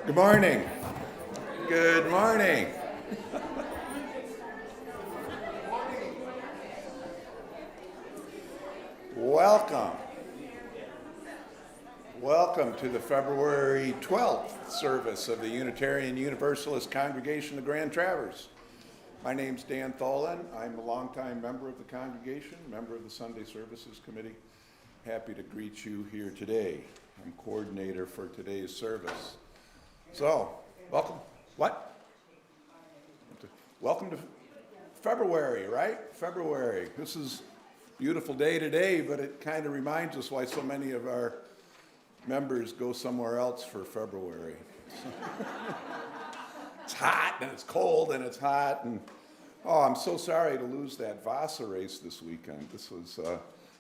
Good morning. Good morning. Welcome. Welcome to the February 12th service of the Unitarian Universalist Congregation of Grand Traverse. My name's Dan Tholen. I'm a longtime member of the congregation, member of the Sunday Services Committee. Happy to greet you here today. I'm coordinator for today's service. So, welcome. What? Welcome to February, right? February. This is a beautiful day today, but it kind of reminds us why so many of our members go somewhere else for February. It's hot, and it's cold, and it's hot, and oh, I'm so sorry to lose that Vasa race this weekend. This was,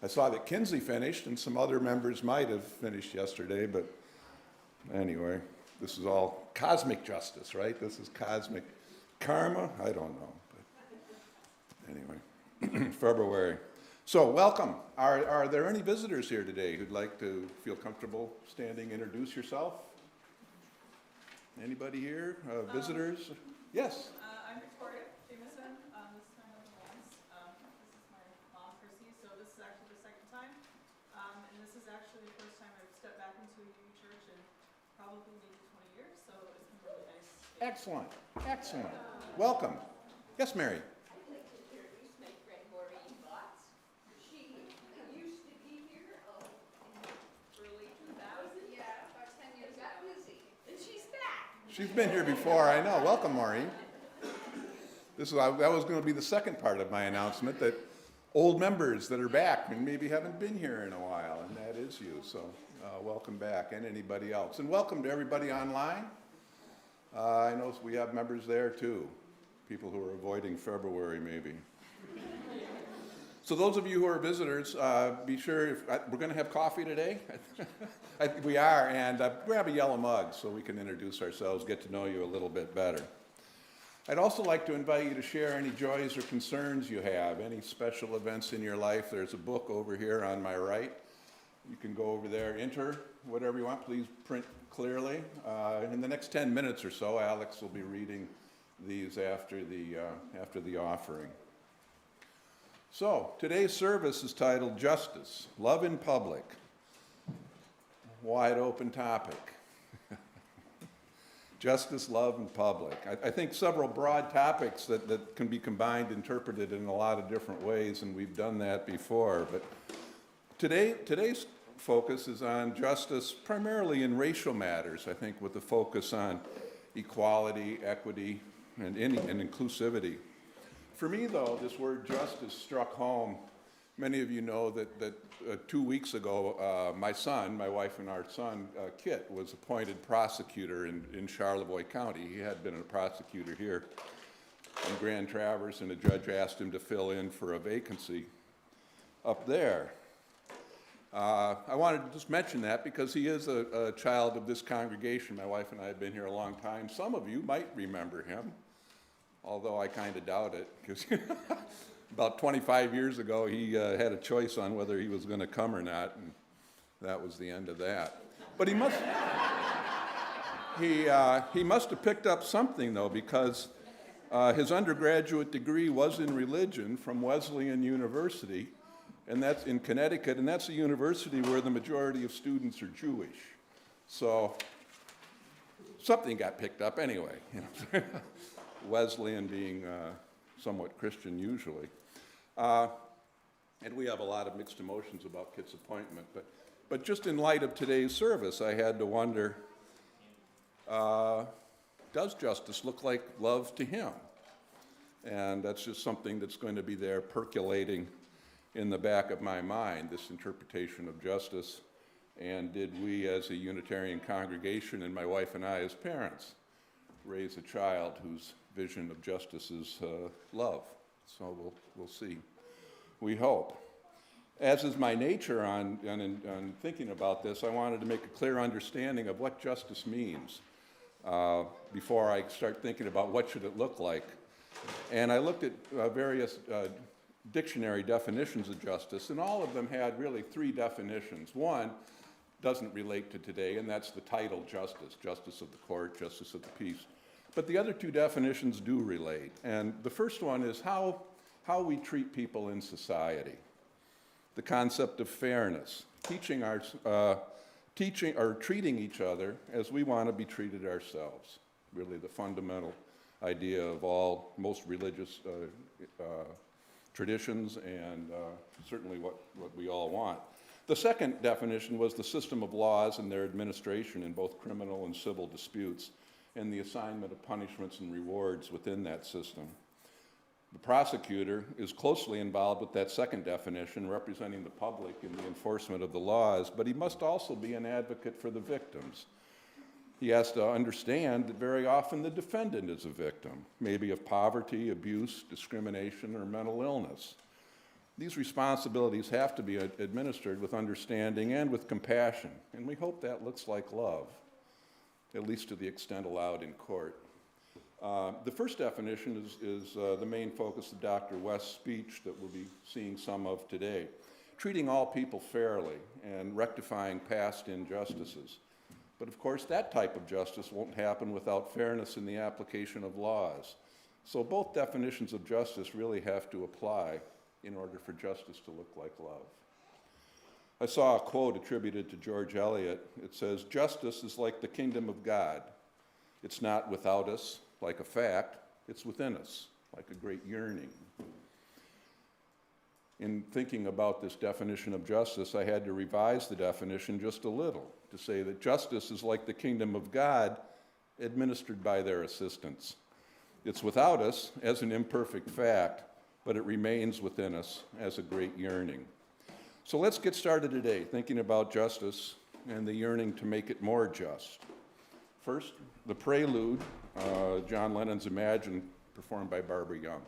I saw that Kinsey finished, and some other members might have finished yesterday, but anyway. This is all cosmic justice, right? This is cosmic karma? I don't know. But anyway, February. So welcome. Are there any visitors here today who'd like to feel comfortable standing, introduce yourself? Anybody here? Visitors? Yes? I'm Victoria Jameson. This is my husband Lance. This is my mom Chrissy. So this is actually the second time. And this is actually the first time I've stepped back into a UU church in probably maybe 20 years. So it's been really nice. Excellent. Excellent. Welcome. Yes, Mary? I'd like to introduce my friend Maureen Botts. She used to be here in early 2000. Yeah, about 10 years ago. Got busy. And she's back. She's been here before, I know. Welcome, Maureen. That was going to be the second part of my announcement, that old members that are back and maybe haven't been here in a while, and that is you. So welcome back, and anybody else. And welcome to everybody online. I know we have members there too, people who are avoiding February maybe. So those of you who are visitors, be sure, we're going to have coffee today. We are, and grab a yellow mug so we can introduce ourselves, get to know you a little bit better. I'd also like to invite you to share any joys or concerns you have, any special events in your life. There's a book over here on my right. You can go over there, enter whatever you want. Please print clearly. In the next 10 minutes or so, Alex will be reading these after the offering. So, today's service is titled Justice, Love in Public. Wide open topic. Justice, love, and public. I think several broad topics that can be combined, interpreted in a lot of different ways, and we've done that before. But today's focus is on justice primarily in racial matters, I think, with the focus on equality, equity, and inclusivity. For me, though, this word justice struck home. Many of you know that 2 weeks ago, my wife and our son, Kit, was appointed prosecutor in Charlevoix County. He had been a prosecutor here in Grand Traverse, and a judge asked him to fill in for a vacancy up there. I wanted to just mention that because he is a child of this congregation. My wife and I have been here a long time. Some of you might remember him, although I kind of doubt it, because about 25 years ago, he had a choice on whether he was going to come or not, and that was the end of that. But he must have picked up something, though, because his undergraduate degree was in religion from Wesleyan University, and that's in Connecticut, and that's a university where the majority of students are Jewish. So something got picked up anyway. You know. Wesleyan being somewhat Christian usually. And we have a lot of mixed emotions about Kit's appointment. But just in light of today's service, I had to wonder, does justice look like love to him? And that's just something that's going to be there percolating in the back of my mind, this interpretation of justice. And did we as a Unitarian congregation, and my wife and I as parents, raise a child whose vision of justice is love? So we'll see. We hope. As is my nature on thinking about this, I wanted to make a clear understanding of what justice means before I start thinking about what should it look like. And I looked at various dictionary definitions of justice, and all of them had really three definitions. One, doesn't relate to today, and that's the title justice, justice of the court, justice of the peace. But the other two definitions do relate, and the first one is how we treat people in society. The concept of fairness, treating each other as we want to be treated ourselves. Really the fundamental idea of most religious traditions, and certainly what we all want. The second definition was the system of laws and their administration in both criminal and civil disputes, and the assignment of punishments and rewards within that system. The prosecutor is closely involved with that second definition, representing the public in the enforcement of the laws, but he must also be an advocate for the victims. He has to understand that very often the defendant is a victim, maybe of poverty, abuse, discrimination, or mental illness. These responsibilities have to be administered with understanding and with compassion, and we hope that looks like love, at least to the extent allowed in court. The first definition is the main focus of Dr. West's speech that we'll be seeing some of today, treating all people fairly and rectifying past injustices. But of course, that type of justice won't happen without fairness in the application of laws. So both definitions of justice really have to apply in order for justice to look like love. I saw a quote attributed to George Eliot. It says, "Justice is like the kingdom of God. It's not without us, like a fact. It's within us, like a great yearning." In thinking about this definition of justice, I had to revise the definition just a little to say that justice is like the kingdom of God administered by their assistants. It's without us as an imperfect fact, but it remains within us as a great yearning. So let's get started today thinking about justice and the yearning to make it more just. First, the prelude, John Lennon's Imagine, performed by Barbara Young.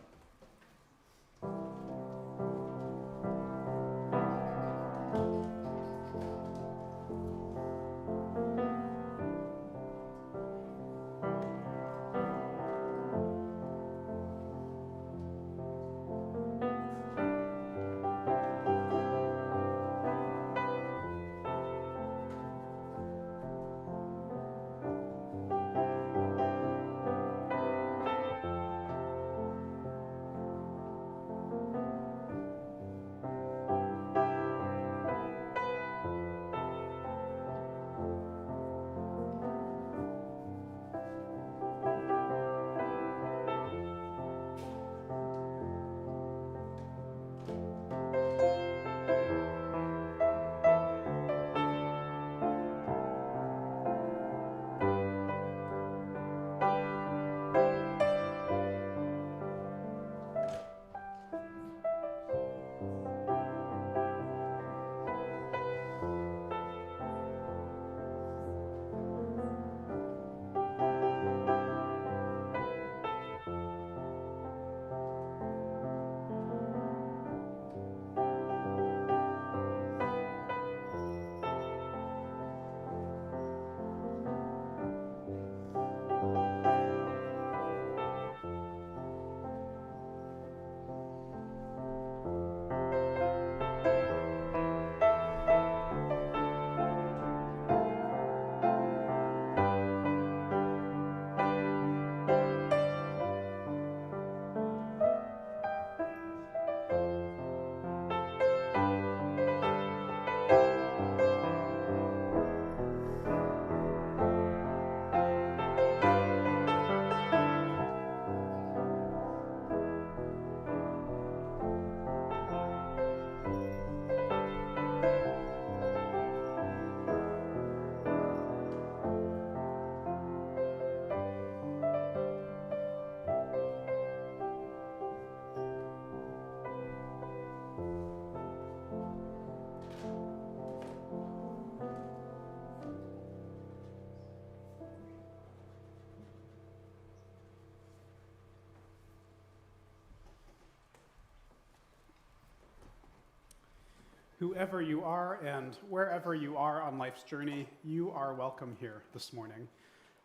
Whoever you are and wherever you are on life's journey, you are welcome here this morning.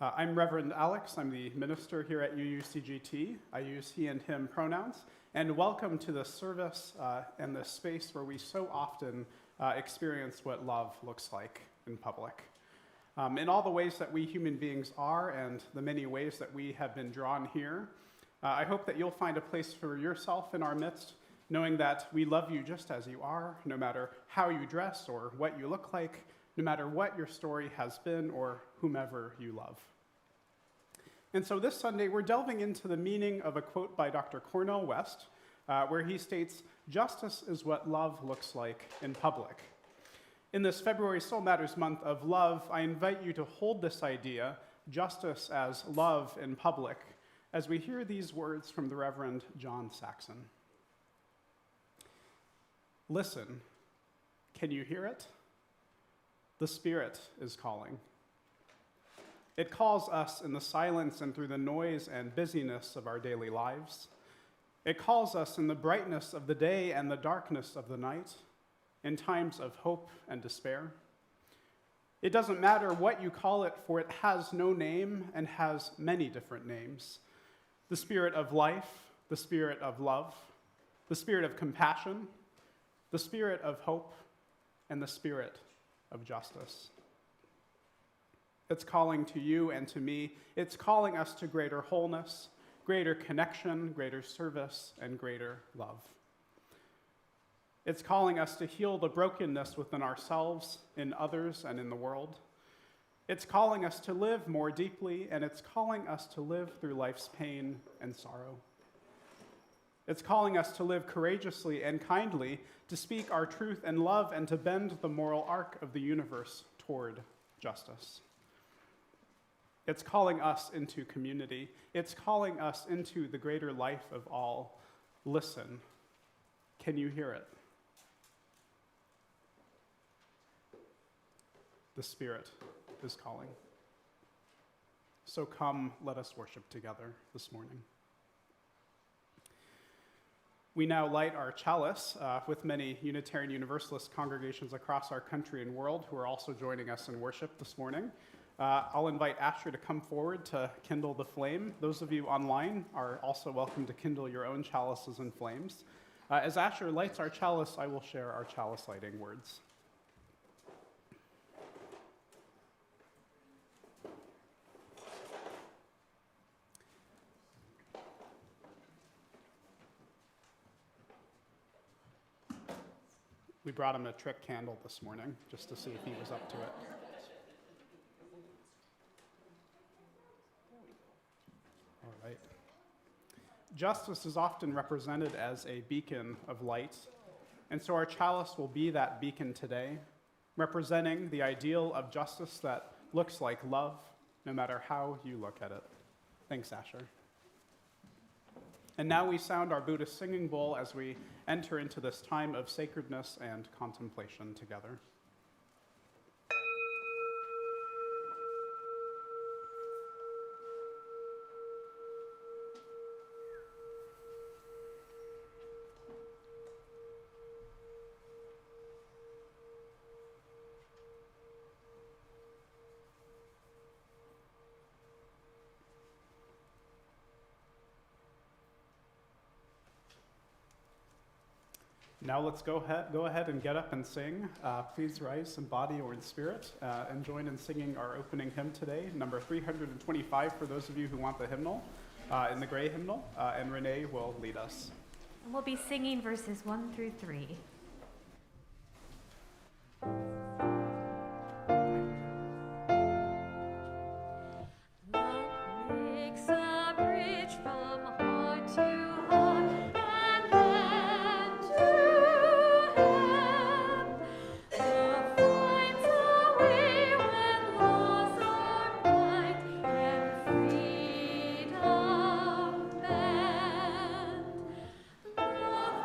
I'm Reverend Alex. I'm the minister here at UUCGT. I use he and him pronouns. And welcome to the service and the space where we so often experience what love looks like. in public. In all the ways that we human beings are and the many ways that we have been drawn here, I hope that you'll find a place for yourself in our midst, knowing that we love you just as you are, no matter how you dress or what you look like, no matter what your story has been or whomever you love. And so this Sunday, we're delving into the meaning of a quote by Dr. Cornel West, where he states, "Justice is what love looks like in public." In this February Soul Matters month of love, I invite you to hold this idea, justice as love in public, as we hear these words from the Reverend John Saxon. Listen, can you hear it? The Spirit is calling. It calls us in the silence and through the noise and busyness of our daily lives. It calls us in the brightness of the day and the darkness of the night, in times of hope and despair. It doesn't matter what you call it, for it has no name and has many different names. The Spirit of life, the Spirit of love, the Spirit of compassion, the Spirit of hope, and the Spirit of justice. It's calling to you and to me. It's calling us to greater wholeness, greater connection, greater service, and greater love. It's calling us to heal the brokenness within ourselves, in others, and in the world. It's calling us to live more deeply, and it's calling us to live through life's pain and sorrow. It's calling us to live courageously and kindly, to speak our truth and love, and to bend the moral arc of the universe toward justice. It's calling us into community. It's calling us into the greater life of all. Listen, can you hear it? The Spirit is calling. So come, let us worship together this morning. We now light our chalice with many Unitarian Universalist congregations across our country and world who are also joining us in worship this morning. I'll invite Asher to come forward to kindle the flame. Those of you online are also welcome to kindle your own chalices and flames. As Asher lights our chalice, I will share our chalice lighting words. We brought him a trick candle this morning just to see if he was up to it. All right. Justice is often represented as a beacon of light, and so our chalice will be that beacon today, representing the ideal of justice that looks like love, no matter how you look at it. Thanks, Asher. And now we sound our Buddhist singing bowl as we enter into this time of sacredness and contemplation together. Now let's go ahead and get up and sing. Please rise in body or in spirit and join in singing our opening hymn today, number 325 for those of you who want the hymnal, in the gray hymnal, and Renee will lead us. And we'll be singing verses 1 through 3.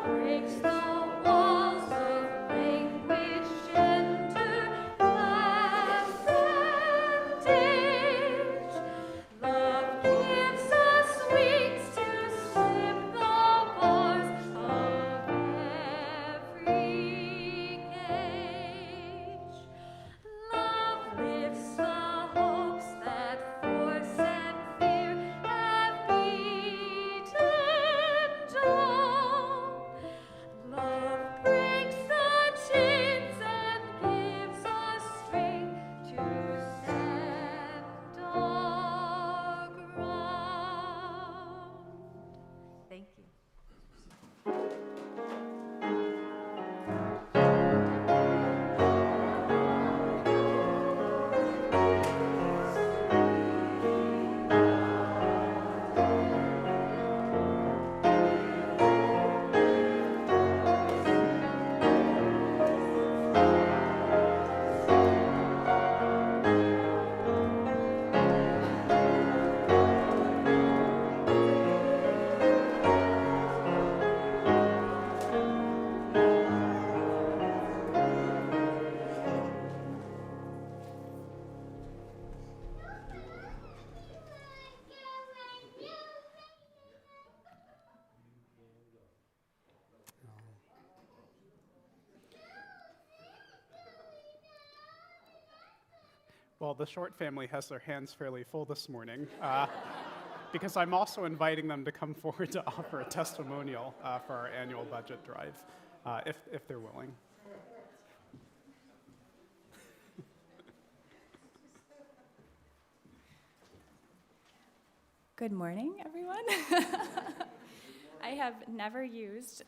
Breaks the wall. Well, the Short family has their hands fairly full this morning because I'm also inviting them to come forward to offer a testimonial for our annual budget drive, if they're willing. Good morning, everyone. I have never used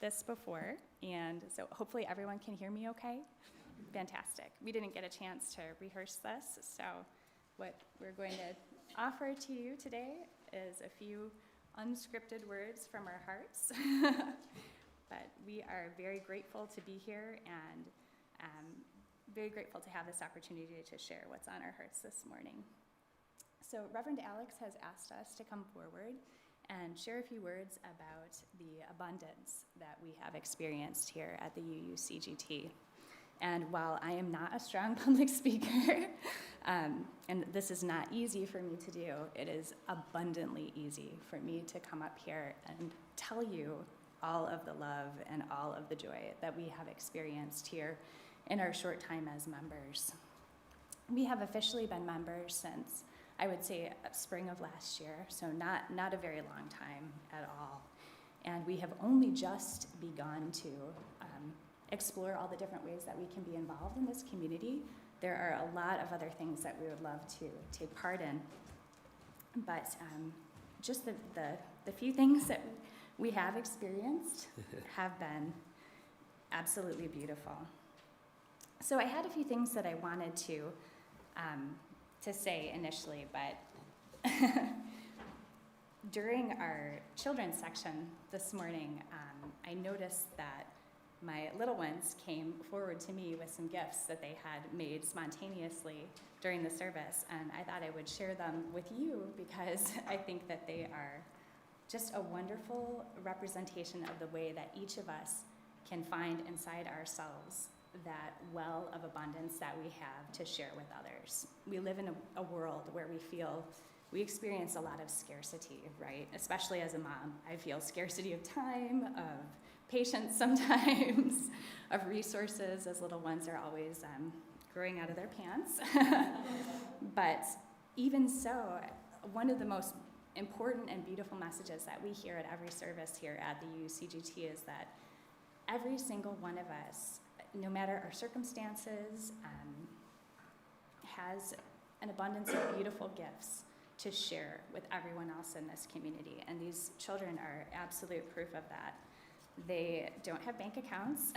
this before, and so hopefully everyone can hear me okay. Fantastic. We didn't get a chance to rehearse this, so what we're going to offer to you today is a few unscripted words from our hearts. But we are very grateful to be here and very grateful to have this opportunity to share what's on our hearts this morning. So Reverend Alex has asked us to come forward and share a few words about the abundance that we have experienced here at the UUCGT. And while I am not a strong public speaker, and this is not easy for me to do, it is abundantly easy for me to come up here and tell you all of the love and all of the joy that we have experienced here in our short time as members. We have officially been members since, I would say, spring of last year, so not a very long time at all. And we have only just begun to explore all the different ways that we can be involved in this community. There are a lot of other things that we would love to take part in. But just the few things that we have experienced have been absolutely beautiful. So I had a few things that I wanted to say initially, but during our children's section this morning, I noticed that my little ones came forward to me with some gifts that they had made spontaneously during the service, and I thought I would share them with you because I think that they are just a wonderful representation of the way that each of us can find inside ourselves that well of abundance that we have to share with others. We live in a world where we experience a lot of scarcity, right? Especially as a mom, I feel scarcity of time, of patience sometimes, of resources, as little ones are always growing out of their pants. But even so, one of the most important and beautiful messages that we hear at every service here at the UUCGT is that every single one of us, no matter our circumstances, has an abundance of beautiful gifts to share with everyone else in this community. And these children are absolute proof of that. They don't have bank accounts,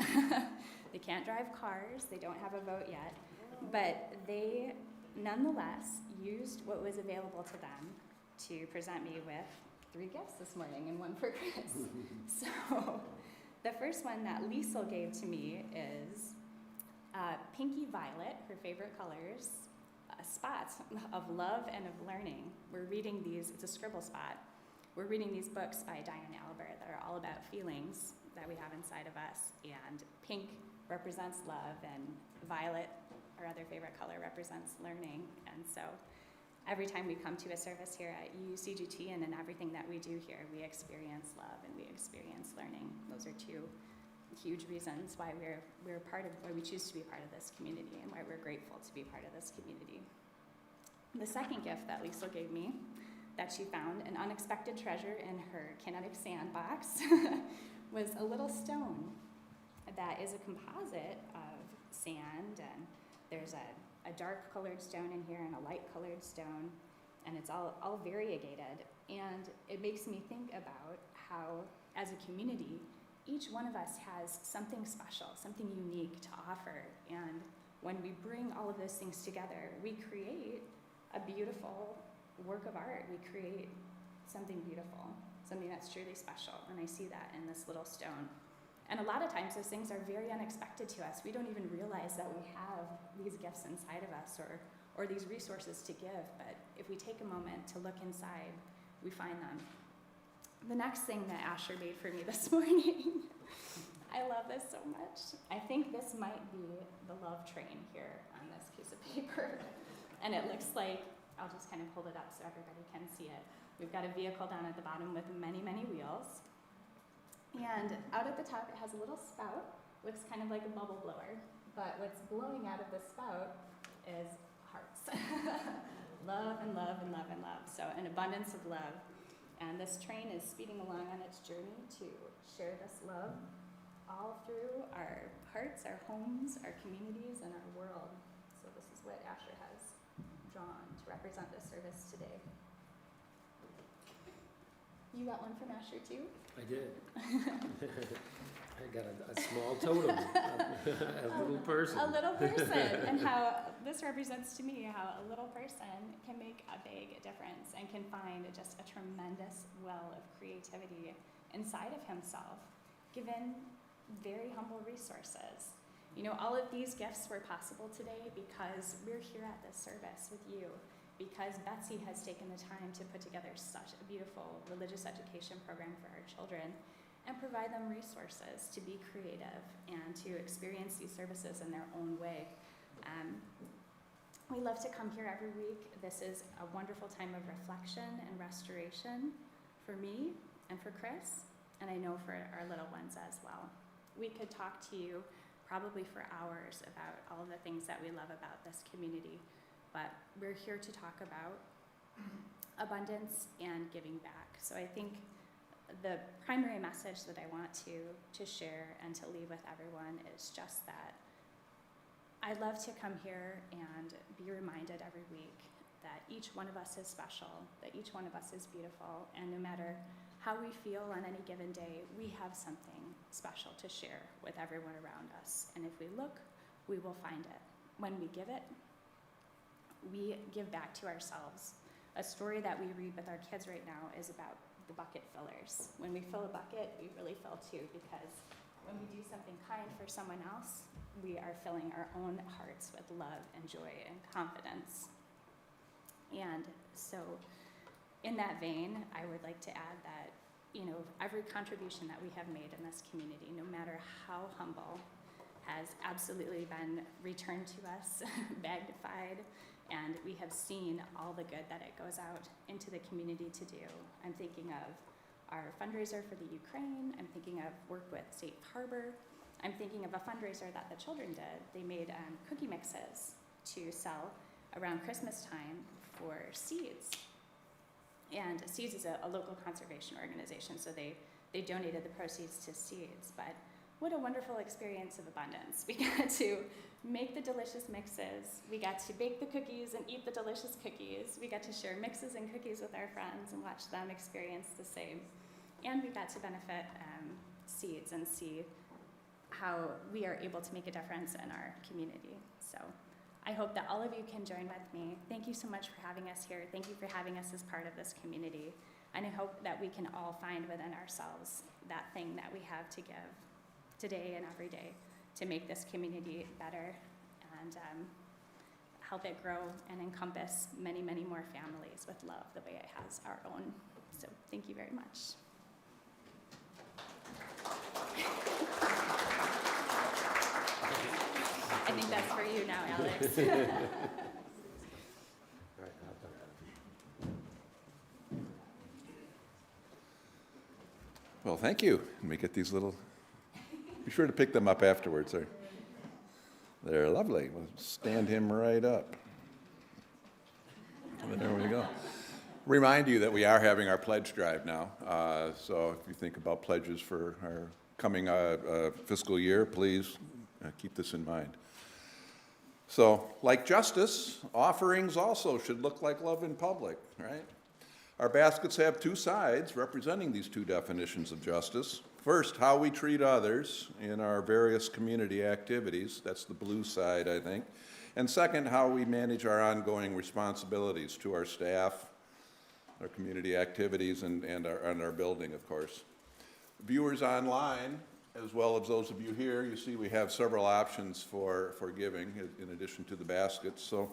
they can't drive cars, they don't have a vote yet, but they nonetheless used what was available to them to present me with 3 gifts this morning and 1 for Chris. So the first one that Liesel gave to me is Pinky Violet, her favorite colors, spots of love and of learning. We're reading these, it's a scribble spot. We're reading these books by Diane Albert that are all about feelings that we have inside of us. And pink represents love, and violet, our other favorite color, represents learning. And so every time we come to a service here at UUCGT and in everything that we do here, we experience love and we experience learning. Those are 2 huge reasons why why we choose to be part of this community and why we're grateful to be part of this community. The second gift that Liesel gave me, that she found an unexpected treasure in her kinetic sandbox, was a little stone that is a composite of sand, and there's a dark colored stone in here and a light colored stone, and it's all variegated. And it makes me think about how, as a community, each one of us has something special, something unique to offer. And when we bring all of those things together, we create a beautiful work of art. We create something beautiful, something that's truly special. And I see that in this little stone. And a lot of times those things are very unexpected to us. We don't even realize that we have these gifts inside of us or these resources to give. But if we take a moment to look inside, we find them. The next thing that Asher made for me this morning, I love this so much. I think this might be the love train here on this piece of paper. And it looks like, I'll just kind of hold it up so everybody can see it. We've got a vehicle down at the bottom with many, many wheels. And out at the top, it has a little spout. Looks kind of like a bubble blower. But what's blowing out of the spout is hearts. lots. Love and love and love and love. So an abundance of love. And this train is speeding along on its journey to share this love all through our hearts, our homes, our communities, and our world. So this is what Asher has drawn to represent this service today. You got one from Asher too? I did. I got a small totem, a little person. A little person, and how this represents to me how a little person can make a big difference and can find just a tremendous well of creativity inside of himself, given very humble resources. You know, all of these gifts were possible today because we're here at this service with you, because Betsy has taken the time to put together such a beautiful religious education program for our children and provide them resources to be creative and to experience these services in their own way. We love to come here every week. This is a wonderful time of reflection and restoration for me and for Chris, and I know for our little ones as well. We could talk to you probably for hours about all of the things that we love about this community, but we're here to talk about abundance and giving back. So I think the primary message that I want to share and to leave with everyone is just that I love to come here and be reminded every week that each one of us is special, that each one of us is beautiful, and no matter how we feel on any given day, we have something special to share with everyone around us. And if we look, we will find it. When we give it, we give back to ourselves. A story that we read with our kids right now is about the bucket fillers. When we fill a bucket, we really fill too, because when we do something kind for someone else, we are filling our own hearts with love and joy and confidence. And so in that vein, I would like to add that, you know, every contribution that we have made in this community, no matter how humble, has absolutely been returned to us, magnified, and we have seen all the good that it goes out into the community to do. I'm thinking of our fundraiser for the Ukraine. I'm thinking of work with Safe Harbor. I'm thinking of a fundraiser that the children did. They made cookie mixes to sell around Christmas time for Seeds. And Seeds is a local conservation organization, so they donated the proceeds to Seeds. But what a wonderful experience of abundance. We got to make the delicious mixes. We got to bake the cookies and eat the delicious cookies. We got to share mixes and cookies with our friends and watch them experience the same. And we got to benefit Seeds and see how we are able to make a difference in our community. So I hope that all of you can join with me. Thank you so much for having us here. Thank you for having us as part of this community. And I hope that we can all find within ourselves that thing that we have to give today and every day to make this community better and help it grow and encompass many, many more families with love the way it has our own. So thank you very much. I think that's for you now, Alex. All right, I'll done. Well, thank you. Let me get these little, be sure to pick them up afterwards. They're lovely. We'll stand him right up. There we go. Remind you that we are having our pledge drive now. So if you think about pledges for our coming fiscal year, please keep this in mind. So, like justice, offerings also should look like love in public, right? Our baskets have two sides representing these two definitions of justice. First, how we treat others in our various community activities. That's the blue side, I think. And second, how we manage our ongoing responsibilities to our staff, our community activities, and our building, of course. Viewers online, as well as those of you here, you see we have several options for giving in addition to the baskets. So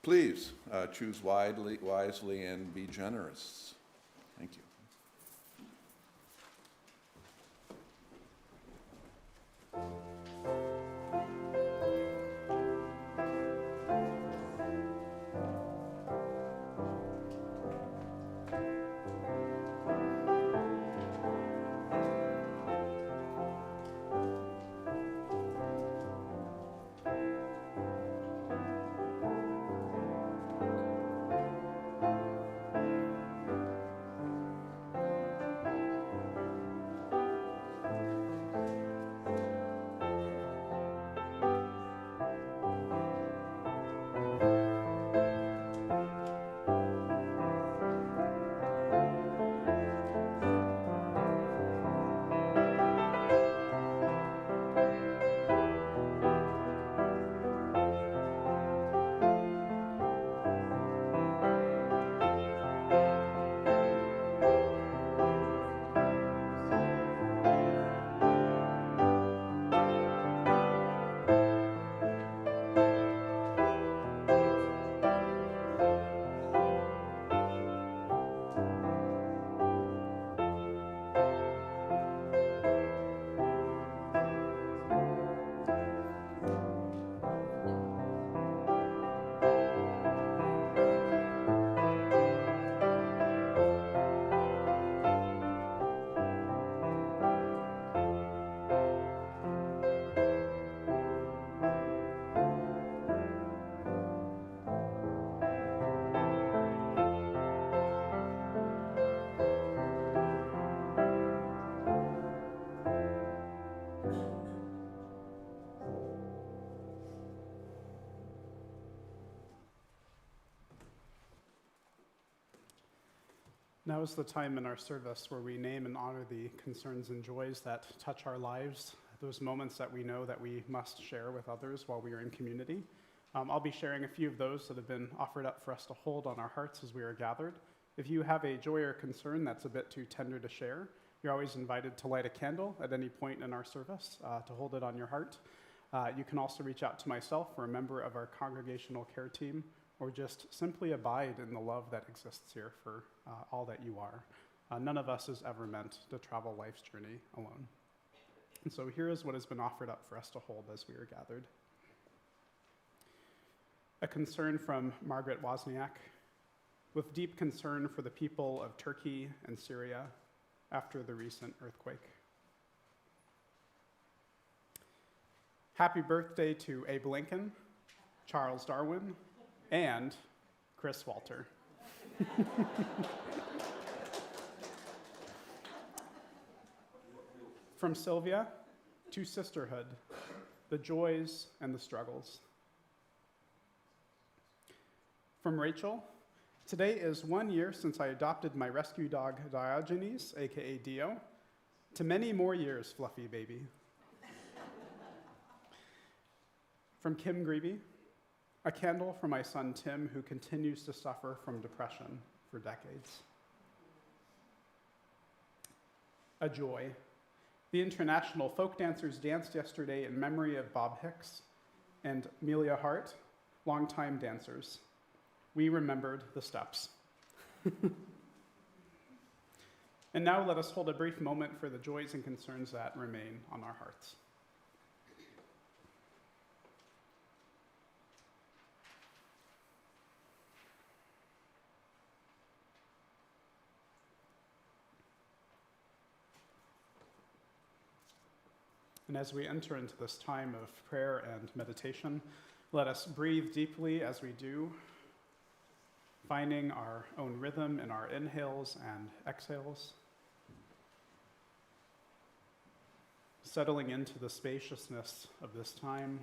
please choose wisely and be generous. Thank you. Now is the time in our service where we name and honor the concerns and joys that touch our lives, those moments that we know that we must share with others while we are in community. I'll be sharing a few of those that have been offered up for us to hold on our hearts as we are gathered. If you have a joy or concern that's a bit too tender to share, you're always invited to light a candle at any point in our service to hold it on your heart. You can also reach out to myself or a member of our congregational care team, or just simply abide in the love that exists here for all that you are. None of us is ever meant to travel life's journey alone. And so here is what has been offered up for us to hold as we are gathered. A concern from Margaret Wozniak, with deep concern for the people of Turkey and Syria after the recent earthquake. Happy birthday to Abe Lincoln, Charles Darwin, and Chris Walter. From Sylvia, to sisterhood, the joys and the struggles. From Rachel, today is 1 year since I adopted my rescue dog Diogenes, aka Dio. To many more years, fluffy baby. From Kim Greeby, a candle for my son Tim, who continues to suffer from depression for decades. A joy. The international folk dancers danced yesterday in memory of Bob Hicks and Amelia Hart, longtime dancers. We remembered the steps. And now let us hold a brief moment for the joys and concerns that remain on our hearts. And as we enter into this time of prayer and meditation, let us breathe deeply as we do, finding our own rhythm in our inhales and exhales, settling into the spaciousness of this time,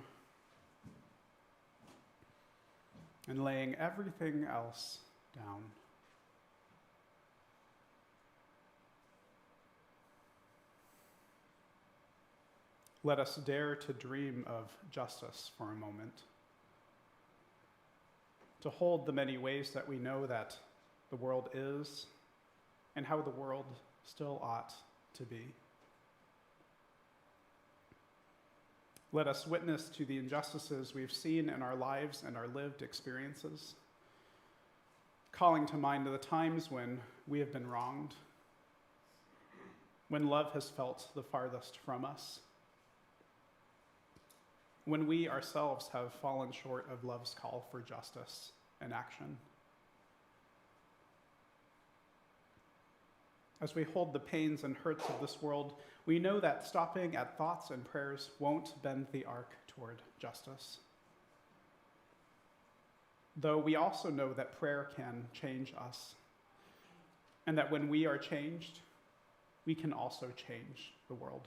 and laying everything else down. Let us dare to dream of justice for a moment, to hold the many ways that we know that the world is and how the world still ought to be. Let us witness to the injustices we've seen in our lives and our lived experiences, calling to mind the times when we have been wronged, when love has felt the farthest from us, when we ourselves have fallen short of love's call for justice and action. As we hold the pains and hurts of this world, we know that stopping at thoughts and prayers won't bend the arc toward justice. Though we also know that prayer can change us, and that when we are changed, we can also change the world.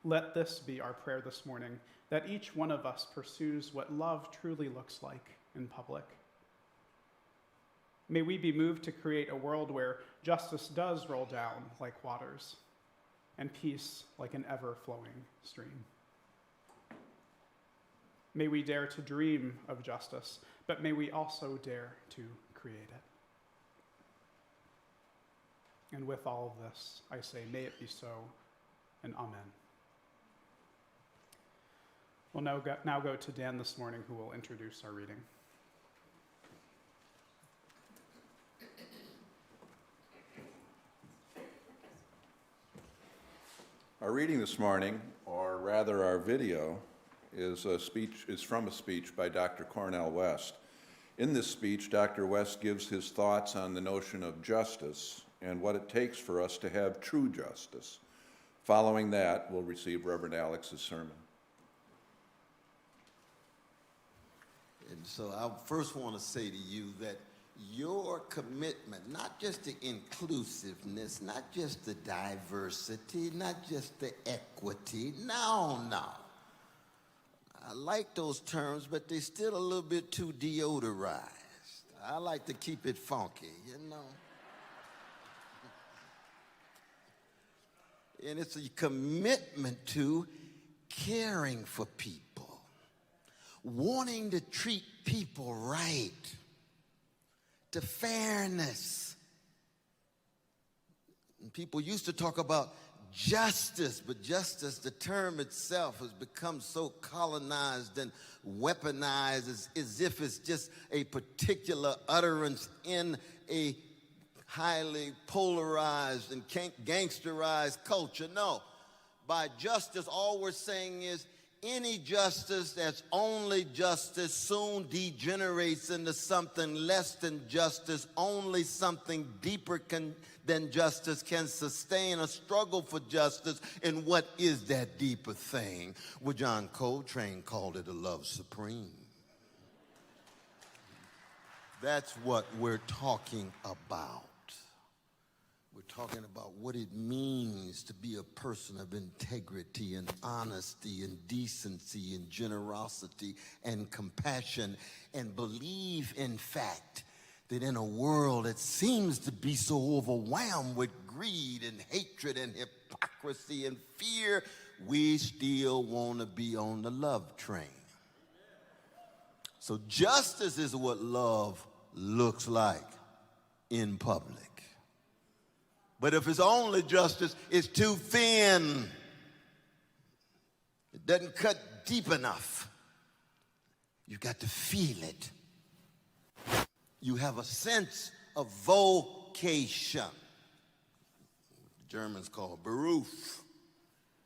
Let this be our prayer this morning, that each one of us pursues what love truly looks like in public. May we be moved to create a world where justice does roll down like waters, and peace like an ever-flowing stream. May we dare to dream of justice, but may we also dare to create it. And with all of this, I say, may it be so, and amen. We'll now go to Dan this morning, who will introduce our reading. Our reading this morning, or rather our video, is from a speech by Dr. Cornel West. In this speech, Dr. West gives his thoughts on the notion of justice and what it takes for us to have true justice. Following that, we'll receive Reverend Alex's sermon. And so I first want to say to you that your commitment, not just the inclusiveness, not just the diversity, not just the equity, no. I like those terms, but they're still a little bit too deodorized. I like to keep it funky, you know. And it's a commitment to caring for people, wanting to treat people right, to fairness. And people used to talk about justice, but justice, the term itself, has become so colonized and weaponized as if it's just a particular utterance in a highly polarized and gangsterized culture. No, by justice, all we're saying is any justice that's only justice soon degenerates into something less than justice. Only something deeper than justice can sustain a struggle for justice. And what is that deeper thing? Well, John Coltrane called it a love supreme. That's what we're talking about. We're talking about what it means to be a person of integrity and honesty and decency and generosity and compassion, and believe, in fact, that in a world that seems to be so overwhelmed with greed and hatred and hypocrisy and fear, we still want to be on the love train. So justice is what love looks like in public. But if it's only justice, it's too thin. It doesn't cut deep enough. You've got to feel it. You have a sense of vocation. The Germans call it Beruf.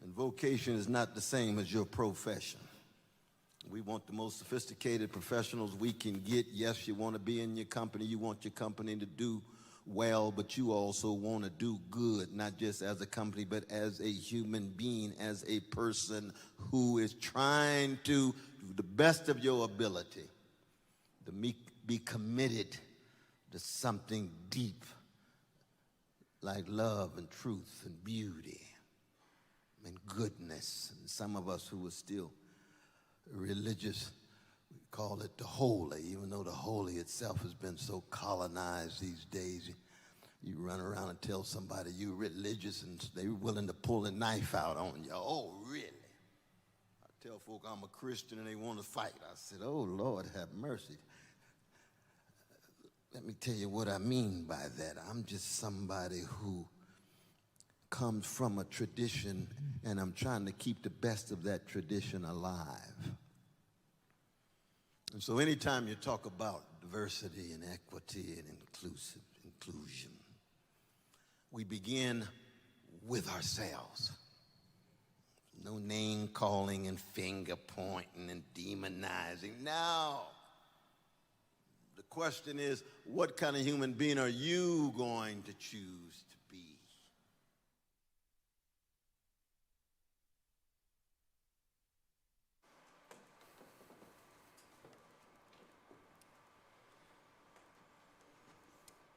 And vocation is not the same as your profession. We want the most sophisticated professionals we can get. Yes, you want to be in your company. You want your company to do well, but you also want to do good, not just as a company, but as a human being, as a person who is trying to, to the best of your ability, to be committed to something deep like love and truth and beauty and goodness. And some of us who are still religious, we call it the holy, even though the holy itself has been so colonized these days. You run around and tell somebody you're religious and they're willing to pull a knife out on you. Oh, really? I tell folk I'm a Christian and they want to fight. I said, oh, Lord, have mercy. Let me tell you what I mean by that. I'm just somebody who comes from a tradition, and I'm trying to keep the best of that tradition alive. And so anytime you talk about diversity and equity and inclusion, we begin with ourselves. No name calling and finger pointing and demonizing. Now, the question is, what kind of human being are you going to choose to be?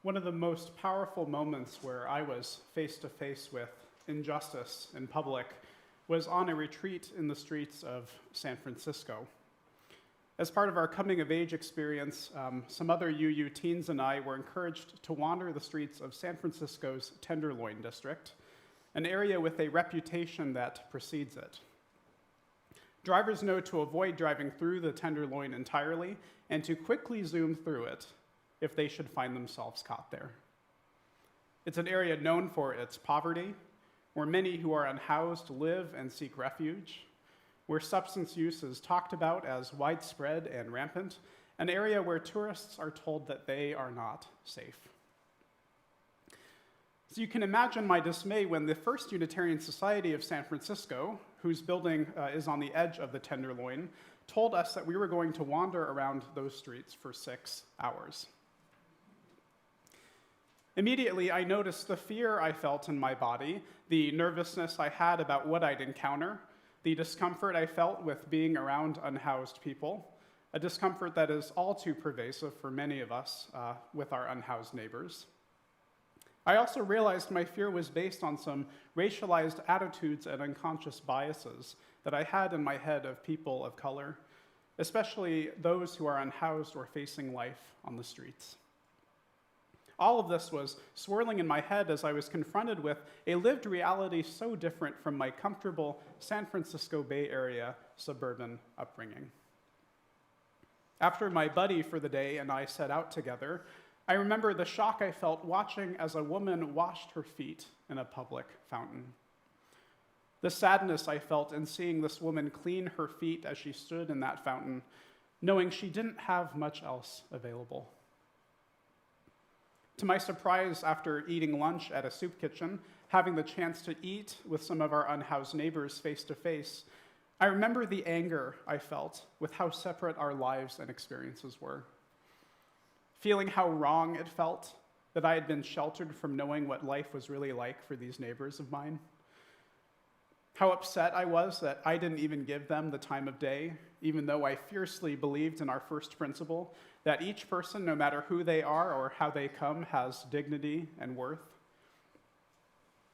One of the most powerful moments where I was face to face with injustice in public was on a retreat in the streets of San Francisco. As part of our coming of age experience, some other UU teens and I were encouraged to wander the streets of San Francisco's Tenderloin district, an area with a reputation that precedes it. Drivers know to avoid driving through the Tenderloin entirely and to quickly zoom through it if they should find themselves caught there. It's an area known for its poverty, where many who are unhoused live and seek refuge, where substance use is talked about as widespread and rampant, an area where tourists are told that they are not safe. So you can imagine my dismay when the First Unitarian Society of San Francisco, whose building is on the edge of the Tenderloin, told us that we were going to wander around those streets for 6 hours. Immediately, I noticed the fear I felt in my body, the nervousness I had about what I'd encounter, the discomfort I felt with being around unhoused people, a discomfort that is all too pervasive for many of us with our unhoused neighbors. I also realized my fear was based on some racialized attitudes and unconscious biases that I had in my head of people of color, especially those who are unhoused or facing life on the streets. All of this was swirling in my head as I was confronted with a lived reality so different from my comfortable San Francisco Bay Area suburban upbringing. After my buddy for the day and I set out together, I remember the shock I felt watching as a woman washed her feet in a public fountain. The sadness I felt in seeing this woman clean her feet as she stood in that fountain, knowing she didn't have much else available. To my surprise, after eating lunch at a soup kitchen, having the chance to eat with some of our unhoused neighbors face to face, I remember the anger I felt with how separate our lives and experiences were. Feeling how wrong it felt that I had been sheltered from knowing what life was really like for these neighbors of mine. How upset I was that I didn't even give them the time of day, even though I fiercely believed in our first principle that each person, no matter who they are or how they come, has dignity and worth.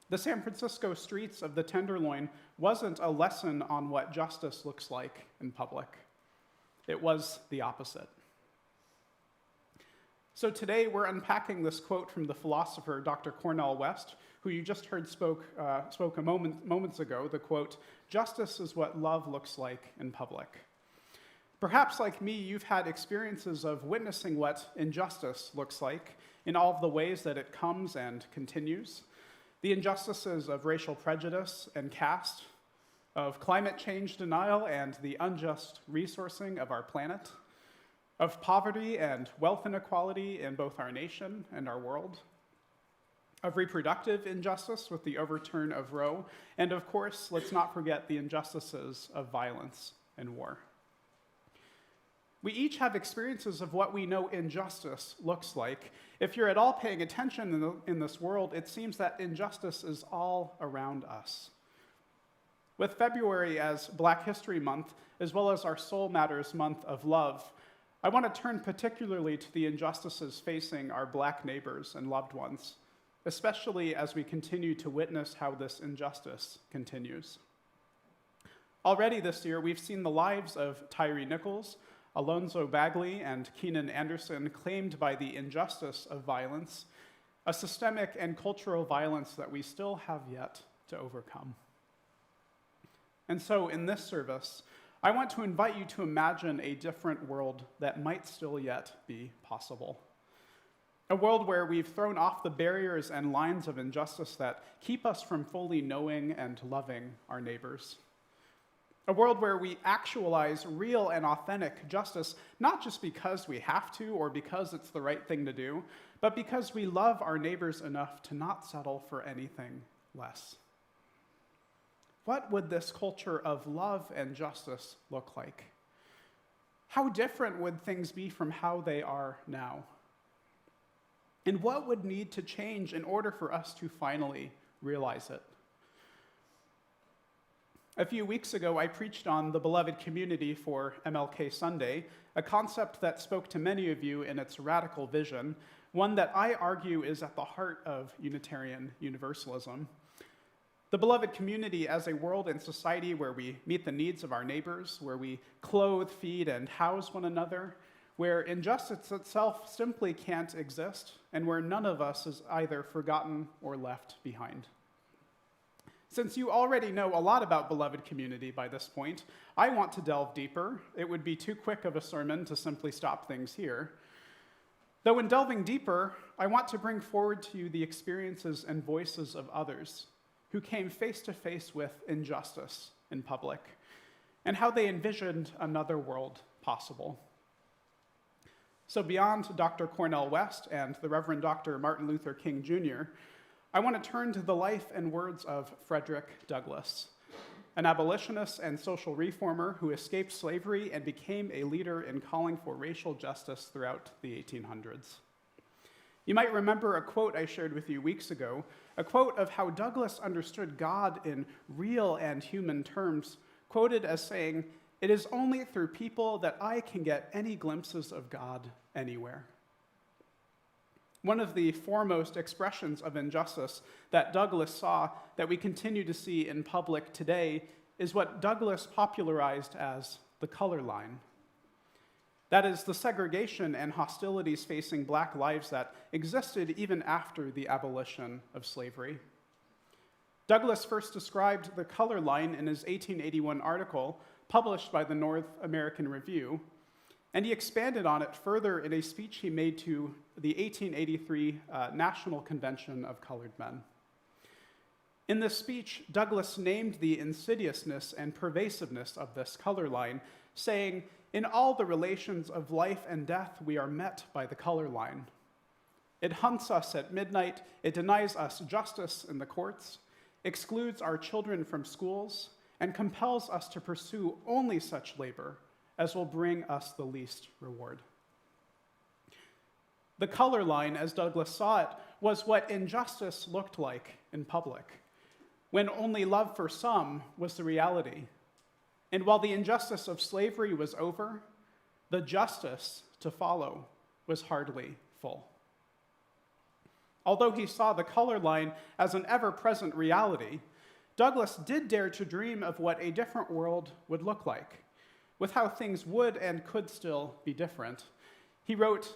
The San Francisco streets of the Tenderloin wasn't a lesson on what justice looks like in public. It was the opposite. So today we're unpacking this quote from the philosopher Dr. Cornel West, who you just heard spoke moments ago, the quote, "Justice is what love looks like in public." Perhaps like me, you've had experiences of witnessing what injustice looks like in all of the ways that it comes and continues. The injustices of racial prejudice and caste, of climate change denial and the unjust resourcing of our planet, of poverty and wealth inequality in both our nation and our world, of reproductive injustice with the overturn of Roe, and of course, let's not forget the injustices of violence and war. We each have experiences of what we know injustice looks like. If you're at all paying attention in this world, it seems that injustice is all around us. With February as Black History Month, as well as our Soul Matters Month of Love, I want to turn particularly to the injustices facing our Black neighbors and loved ones, especially as we continue to witness how this injustice continues. Already this year, we've seen the lives of Tyree Nichols, Alonzo Bagley, and Keenan Anderson claimed by the injustice of violence, a systemic and cultural violence that we still have yet to overcome. And so in this service, I want to invite you to imagine a different world that might still yet be possible. A world where we've thrown off the barriers and lines of injustice that keep us from fully knowing and loving our neighbors. A world where we actualize real and authentic justice, not just because we have to or because it's the right thing to do, but because we love our neighbors enough to not settle for anything less. What would this culture of love and justice look like? How different would things be from how they are now? And what would need to change in order for us to finally realize it? A few weeks ago, I preached on the beloved community for MLK Sunday, a concept that spoke to many of you in its radical vision, one that I argue is at the heart of Unitarian Universalism. The beloved community as a world and society where we meet the needs of our neighbors, where we clothe, feed, and house one another, where injustice itself simply can't exist, and where none of us is either forgotten or left behind. Since you already know a lot about beloved community by this point, I want to delve deeper. It would be too quick of a sermon to simply stop things here. Though in delving deeper, I want to bring forward to you the experiences and voices of others who came face to face with injustice in public, and how they envisioned another world possible. So beyond Dr. Cornel West and the Reverend Dr. Martin Luther King Jr., I want to turn to the life and words of Frederick Douglass, an abolitionist and social reformer who escaped slavery and became a leader in calling for racial justice throughout the 1800s. You might remember a quote I shared with you weeks ago, a quote of how Douglass understood God in real and human terms, quoted as saying, "It is only through people that I can get any glimpses of God anywhere." One of the foremost expressions of injustice that Douglass saw that we continue to see in public today is what Douglass popularized as the color line. That is, the segregation and hostilities facing black lives that existed even after the abolition of slavery. Douglass first described the color line in his 1881 article published by the North American Review, and he expanded on it further in a speech he made to the 1883 National Convention of Colored Men. In this speech, Douglass named the insidiousness and pervasiveness of this color line, saying, "In all the relations of life and death, we are met by the color line. It hunts us at midnight, it denies us justice in the courts, excludes our children from schools, and compels us to pursue only such labor as will bring us the least reward." The color line, as Douglass saw it, was what injustice looked like in public, when only love for some was the reality. And while the injustice of slavery was over, the justice to follow was hardly full. Although he saw the color line as an ever-present reality, Douglass did dare to dream of what a different world would look like, with how things would and could still be different. He wrote,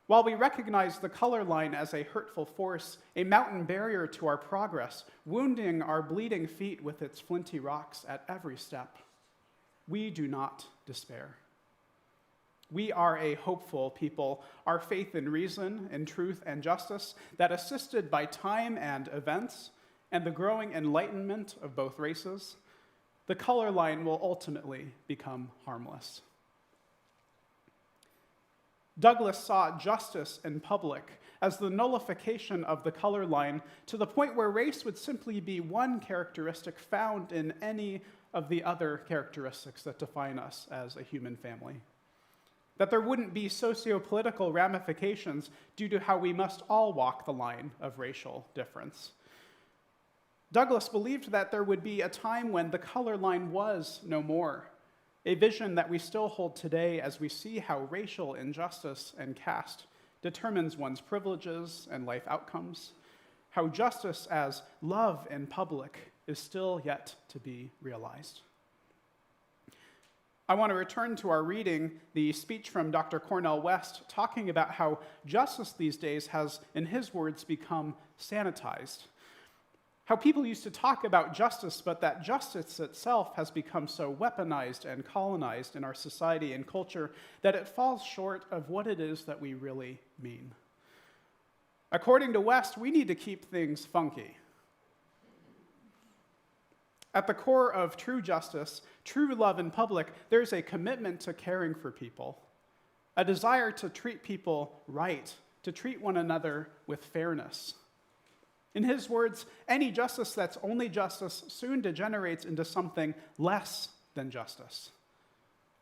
"While we recognize the color line as a hurtful force, a mountain barrier to our progress, wounding our bleeding feet with its flinty rocks at every step, we do not despair. We are a hopeful people, our faith in reason, in truth and justice, that assisted by time and events, and the growing enlightenment of both races, the color line will ultimately become harmless." Douglass saw justice in public as the nullification of the color line to the point where race would simply be one characteristic found in any of the other characteristics that define us as a human family. That there wouldn't be socio-political ramifications due to how we must all walk the line of racial difference. Douglass believed that there would be a time when the color line was no more, a vision that we still hold today as we see how racial injustice and caste determines one's privileges and life outcomes, how justice as love in public is still yet to be realized. I want to return to our reading, the speech from Dr. Cornel West, talking about how justice these days has, in his words, become sanitized. How people used to talk about justice, but that justice itself has become so weaponized and colonized in our society and culture that it falls short of what it is that we really mean. According to West, we need to keep things funky. At the core of true justice, true love in public, there's a commitment to caring for people, a desire to treat people right, to treat one another with fairness. In his words, any justice that's only justice soon degenerates into something less than justice.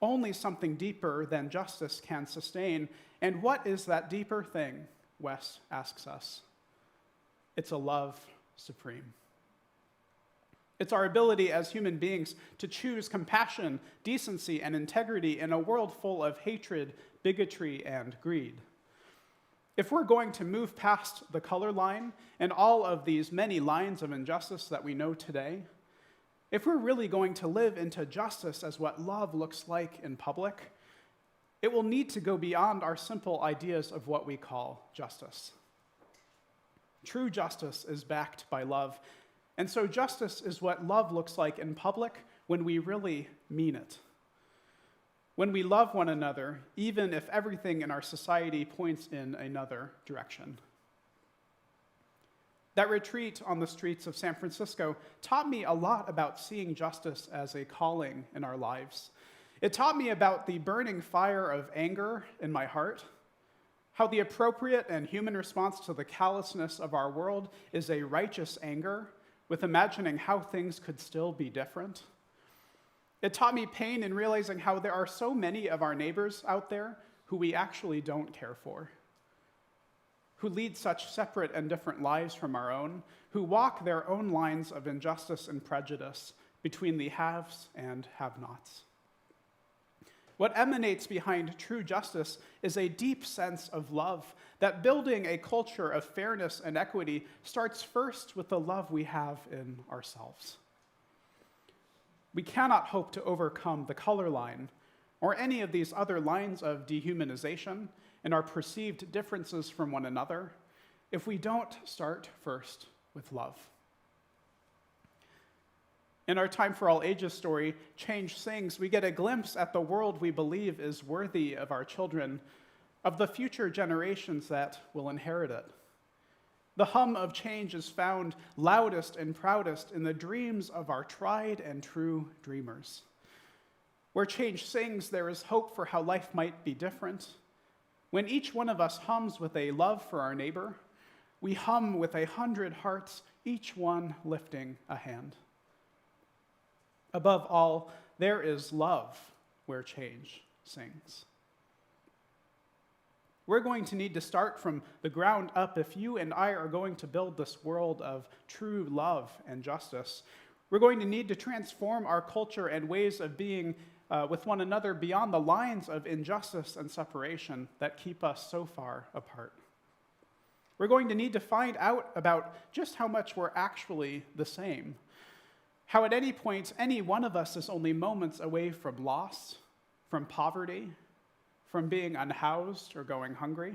Only something deeper than justice can sustain. And what is that deeper thing, West asks us? It's a love supreme. It's our ability as human beings to choose compassion, decency, and integrity in a world full of hatred, bigotry, and greed. If we're going to move past the color line and all of these many lines of injustice that we know today, if we're really going to live into justice as what love looks like in public, it will need to go beyond our simple ideas of what we call justice. True justice is backed by love. And so justice is what love looks like in public when we really mean it. When we love one another, even if everything in our society points in another direction. That retreat on the streets of San Francisco taught me a lot about seeing justice as a calling in our lives. It taught me about the burning fire of anger in my heart, how the appropriate and human response to the callousness of our world is a righteous anger, with imagining how things could still be different. It taught me pain in realizing how there are so many of our neighbors out there who we actually don't care for, who lead such separate and different lives from our own, who walk their own lines of injustice and prejudice between the haves and have-nots. What emanates behind true justice is a deep sense of love, that building a culture of fairness and equity starts first with the love we have in ourselves. We cannot hope to overcome the color line or any of these other lines of dehumanization and our perceived differences from one another if we don't start first with love. In our Time for All Ages story, Change Sings, we get a glimpse at the world we believe is worthy of our children, of the future generations that will inherit it. The hum of change is found loudest and proudest in the dreams of our tried and true dreamers. Where change sings, there is hope for how life might be different. When each one of us hums with a love for our neighbor, we hum with 100 hearts, each one lifting a hand. Above all, there is love where change sings. We're going to need to start from the ground up if you and I are going to build this world of true love and justice. We're going to need to transform our culture and ways of being with one another beyond the lines of injustice and separation that keep us so far apart. We're going to need to find out about just how much we're actually the same. How at any point, any one of us is only moments away from loss, from poverty, from being unhoused or going hungry.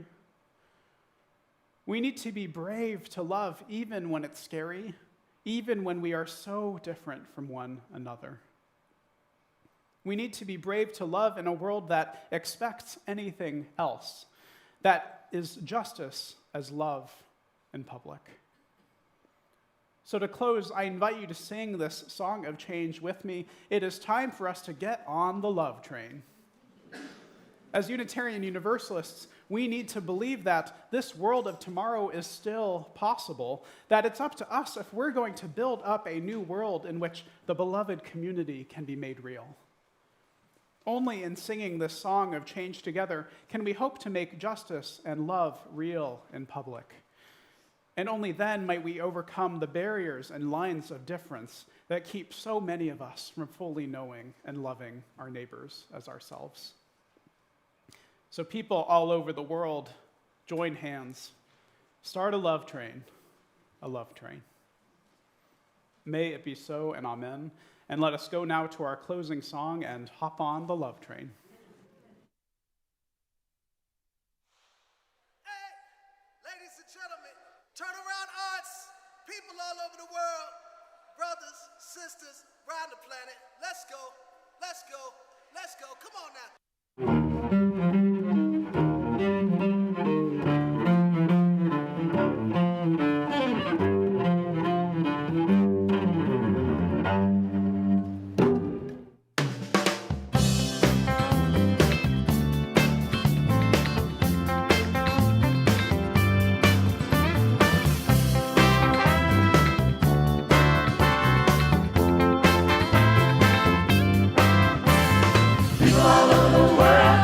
We need to be brave to love even when it's scary, even when we are so different from one another. We need to be brave to love in a world that expects anything else, that is justice as love in public. So to close, I invite you to sing this song of change with me. It is time for us to get on the love train. As Unitarian Universalists, we need to believe that this world of tomorrow is still possible, that it's up to us if we're going to build up a new world in which the beloved community can be made real. Only in singing this song of change together can we hope to make justice and love real in public. And only then might we overcome the barriers and lines of difference that keep so many of us from fully knowing and loving our neighbors as ourselves. So people all over the world, join hands, start a love train, a love train. May it be so, and amen. And let us go now to our closing song and hop on the love train. Ladies and gentlemen, turnaround arts, people all over the world, brothers, sisters, round the planet. Let's go, let's go, let's go. Come on now. People all over the world,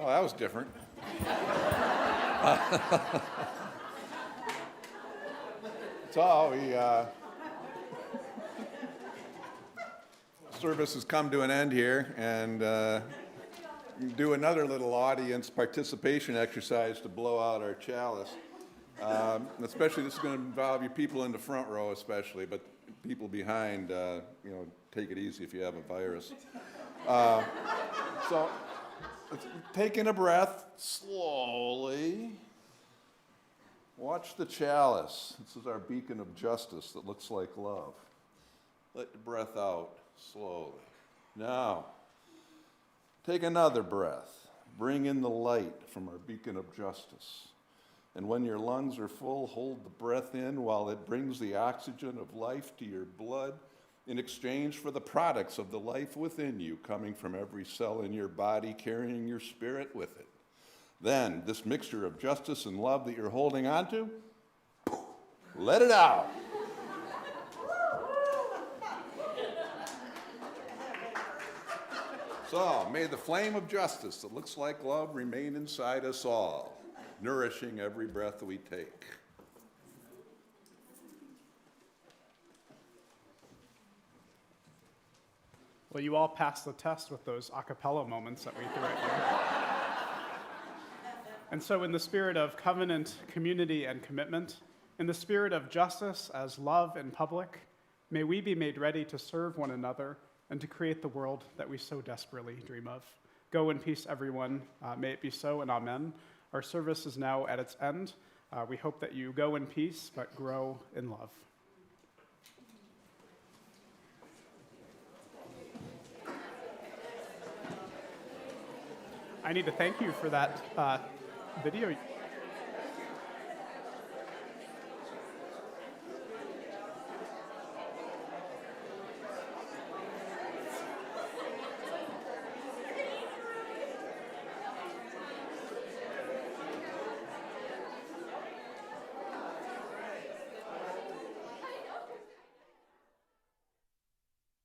Well, that was different. So service has come to an end here, and do another little audience participation exercise to blow out our chalice. Especially, this is going to involve you people in the front row, especially, but people behind, take it easy if you have a virus. So, taking a breath slowly. Watch the chalice. This is our beacon of justice that looks like love. Let the breath out slowly. Now, take another breath. Bring in the light from our beacon of justice. And when your lungs are full, hold the breath in while it brings the oxygen of life to your blood in exchange for the products of the life within you, coming from every cell in your body, carrying your spirit with it. Then, this mixture of justice and love that you're holding on to, let it out. So, may the flame of justice that looks like love remain inside us all, nourishing every breath we take. Well, you all passed the test with those a cappella moments that we threw at you. And so in the spirit of covenant, community, and commitment, in the spirit of justice as love in public, may we be made ready to serve one another and to create the world that we so desperately dream of. Go in peace, everyone. May it be so, and amen. Our service is now at its end. We hope that you go in peace, but grow in love. I need to thank you for that video.